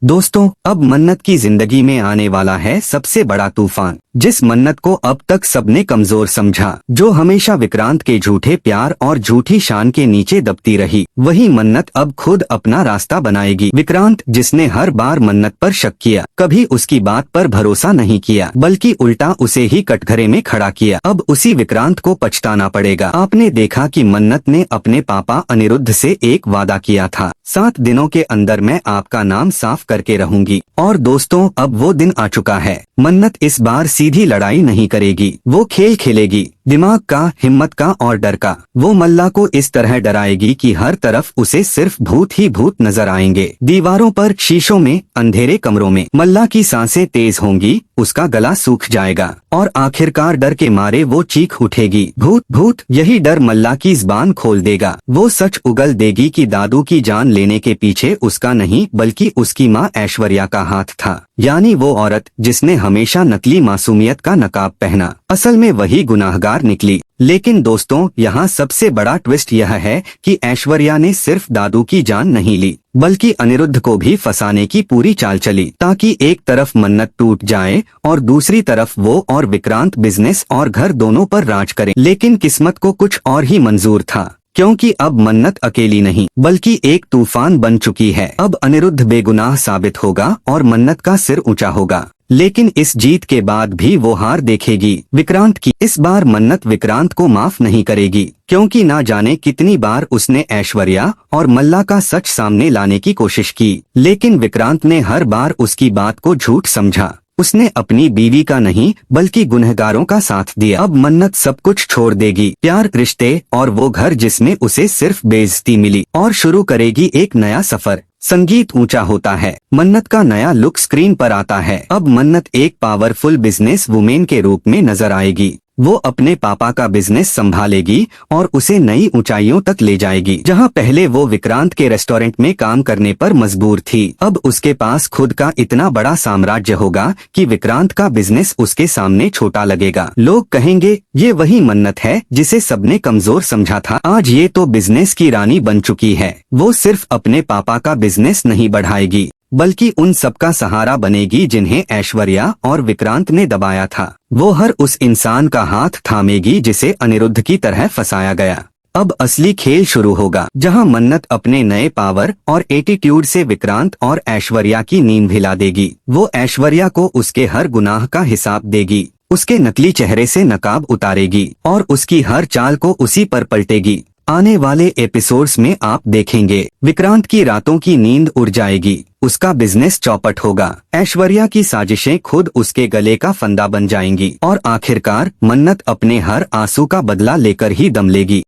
दोस्तों, अब मन्नत की जिंदगी में आने वाला है सबसे बड़ा तूफान। जिस मन्नत को अब तक सबने कमजोर समझा, जो हमेशा विक्रांत के झूठे प्यार और झूठी शान के नीचे दबती रही, वही मन्नत अब खुद अपना रास्ता बनाएगी। विक्रांत, जिसने हर बार मन्नत पर शक किया, कभी उसकी बात पर भरोसा नहीं किया, बल्कि उल्टा उसे ही कटघरे में खड़ा किया, अब उसी विक्रांत को पछताना पड़ेगा। आपने देखा कि मन्नत ने अपने पापा अनिरुद्ध से एक वादा किया था, 7 दिनों के अंदर मैं आपका नाम साफ करके रहूंगी। और दोस्तों, अब वो दिन आ चुका है। मन्नत इस बार सीधी लड़ाई नहीं करेगी, वो खेल खेलेगी, दिमाग का, हिम्मत का और डर का। वो मल्ला को इस तरह डराएगी कि हर तरफ उसे सिर्फ भूत ही भूत नजर आएंगे। दीवारों पर, शीशों में, अंधेरे कमरों में मल्ला की सांसें तेज होंगी, उसका गला सूख जाएगा और आखिरकार डर के मारे वो चीख उठेगी, भूत भूत। यही डर मल्ला की जुबान खोल देगा। वो सच उगल देगी कि दादू की जान लेने के पीछे उसका नहीं बल्कि उसकी माँ ऐश्वर्या का हाथ था। यानी वो औरत जिसने हमेशा नकली मासूमियत का नकाब पहना, असल में वही गुनाहगार निकली। लेकिन दोस्तों, यहाँ सबसे बड़ा ट्विस्ट यह है कि ऐश्वर्या ने सिर्फ दादू की जान नहीं ली, बल्कि अनिरुद्ध को भी फंसाने की पूरी चाल चली, ताकि एक तरफ मन्नत टूट जाए और दूसरी तरफ वो और विक्रांत बिजनेस और घर दोनों पर राज करें। लेकिन किस्मत को कुछ और ही मंजूर था, क्योंकि अब मन्नत अकेली नहीं बल्कि एक तूफान बन चुकी है। अब अनिरुद्ध बेगुनाह साबित होगा और मन्नत का सिर ऊंचा होगा। लेकिन इस जीत के बाद भी वो हार देखेगी विक्रांत की। इस बार मन्नत विक्रांत को माफ नहीं करेगी, क्योंकि ना जाने कितनी बार उसने ऐश्वर्या और मल्ला का सच सामने लाने की कोशिश की, लेकिन विक्रांत ने हर बार उसकी बात को झूठ समझा। उसने अपनी बीवी का नहीं बल्कि गुनहगारों का साथ दिया। अब मन्नत सब कुछ छोड़ देगी, प्यार, रिश्ते और वो घर जिसमें उसे सिर्फ बेइज्जती मिली, और शुरू करेगी एक नया सफर। संगीत ऊंचा होता है, मन्नत का नया लुक स्क्रीन पर आता है। अब मन्नत एक पावरफुल बिजनेस वुमेन के रूप में नजर आएगी। वो अपने पापा का बिजनेस संभालेगी और उसे नई ऊंचाइयों तक ले जाएगी। जहां पहले वो विक्रांत के रेस्टोरेंट में काम करने पर मजबूर थी, अब उसके पास खुद का इतना बड़ा साम्राज्य होगा कि विक्रांत का बिजनेस उसके सामने छोटा लगेगा। लोग कहेंगे, ये वही मन्नत है जिसे सबने कमजोर समझा था। आज ये तो बिजनेस की रानी बन चुकी है। वो सिर्फ अपने पापा का बिजनेस नहीं बढ़ाएगी, बल्कि उन सबका सहारा बनेगी जिन्हें ऐश्वर्या और विक्रांत ने दबाया था। वो हर उस इंसान का हाथ थामेगी जिसे अनिरुद्ध की तरह फंसाया गया। अब असली खेल शुरू होगा, जहां मन्नत अपने नए पावर और एटीट्यूड से विक्रांत और ऐश्वर्या की नींद हिला देगी। वो ऐश्वर्या को उसके हर गुनाह का हिसाब देगी, उसके नकली चेहरे से नकाब उतारेगी और उसकी हर चाल को उसी पर पलटेगी। आने वाले एपिसोड्स में आप देखेंगे, विक्रांत की रातों की नींद उड़ जाएगी, उसका बिजनेस चौपट होगा, ऐश्वर्या की साजिशें खुद उसके गले का फंदा बन जाएंगी और आखिरकार मन्नत अपने हर आंसू का बदला लेकर ही दम लेगी।